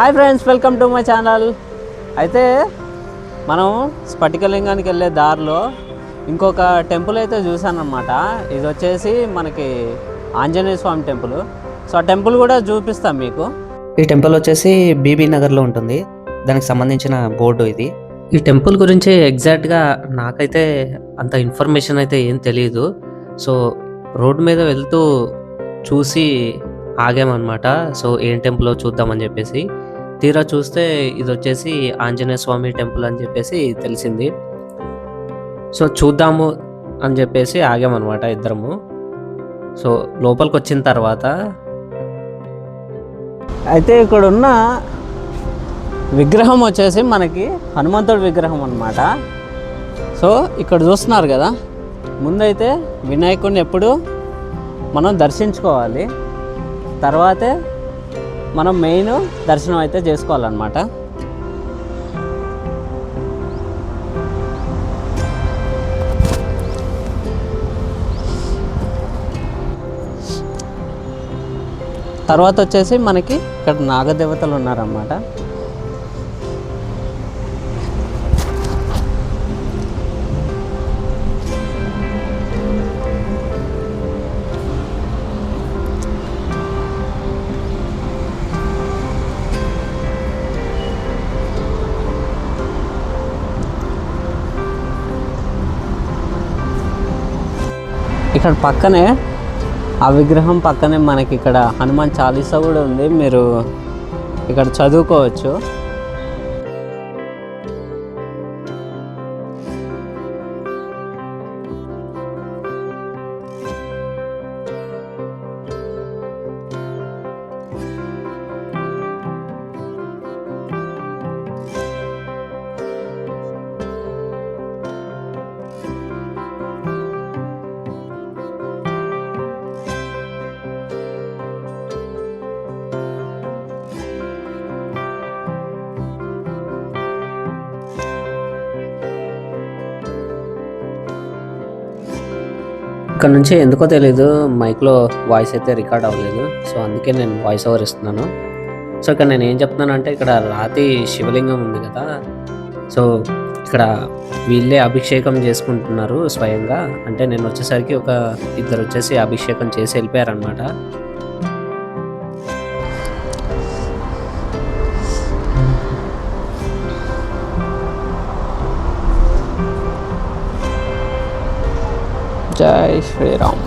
Hi friends, welcome to my channel. అయితే మనం స్ఫటికలింగానికి వెళ్ళే దారిలో ఇంకొక టెంపుల్ అయితే చూసానమాట. ఇది వచ్చేసి మనకి ఆంజనేయ స్వామి టెంపుల్. సో ఆ టెంపుల్ కూడా చూపిస్తాం మీకు. ఈ టెంపుల్ వచ్చేసి బీబీ నగర్లో ఉంటుంది. దానికి సంబంధించిన బోర్డు ఇది. ఈ టెంపుల్ గురించి ఎగ్జాక్ట్గా నాకైతే అంత ఇన్ఫర్మేషన్ అయితే ఏం తెలియదు. సో రోడ్డు మీద వెళ్తూ చూసి ఆగామన్నమాట. సో ఏం టెంపుల్ చూద్దామని చెప్పేసి తీరా చూస్తే ఇది వచ్చేసి ఆంజనేయ స్వామి టెంపుల్ అని చెప్పేసి తెలిసింది. సో చూద్దాము అని చెప్పేసి ఆగామన్నమాట ఇద్దరము. సో లోపలికి వచ్చిన తర్వాత అయితే ఇక్కడ ఉన్న విగ్రహం వచ్చేసి మనకి హనుమంతుడి విగ్రహం అన్నమాట. సో ఇక్కడ చూస్తున్నారు కదా, ముందైతే వినాయకుడిని ఎప్పుడు మనం దర్శించుకోవాలి, తర్వాతే మనం మెయిన్ దర్శనం అయితే చేసుకోవాలన్నమాట. తర్వాత వచ్చేసి మనకి ఇక్కడ నాగదేవతలు ఉన్నారన్నమాట. ఇక్కడ పక్కనే ఆ విగ్రహం పక్కనే మనకి ఇక్కడ హనుమాన్ చాలీసా కూడా ఉంది, మీరు ఇక్కడ చదువుకోవచ్చు. ఇక్కడ నుంచి ఎందుకో తెలీదు మైక్లో వాయిస్ అయితే రికార్డ్ అవ్వలేదు. సో అందుకే నేను వాయిస్ ఓవర్ ఇస్తున్నాను. సో ఇక్కడ నేను ఏం చెప్తున్నానంటే, ఇక్కడ రాతి శివలింగం ఉంది కదా, సో ఇక్కడ వీళ్ళే అభిషేకం చేసుకుంటున్నారు స్వయంగా. అంటే నేను వచ్చేసరికి ఒక ఇద్దరు వచ్చేసి అభిషేకం చేసి వెళ్ళిపోయారనమాట. జై శ్రీరామ్.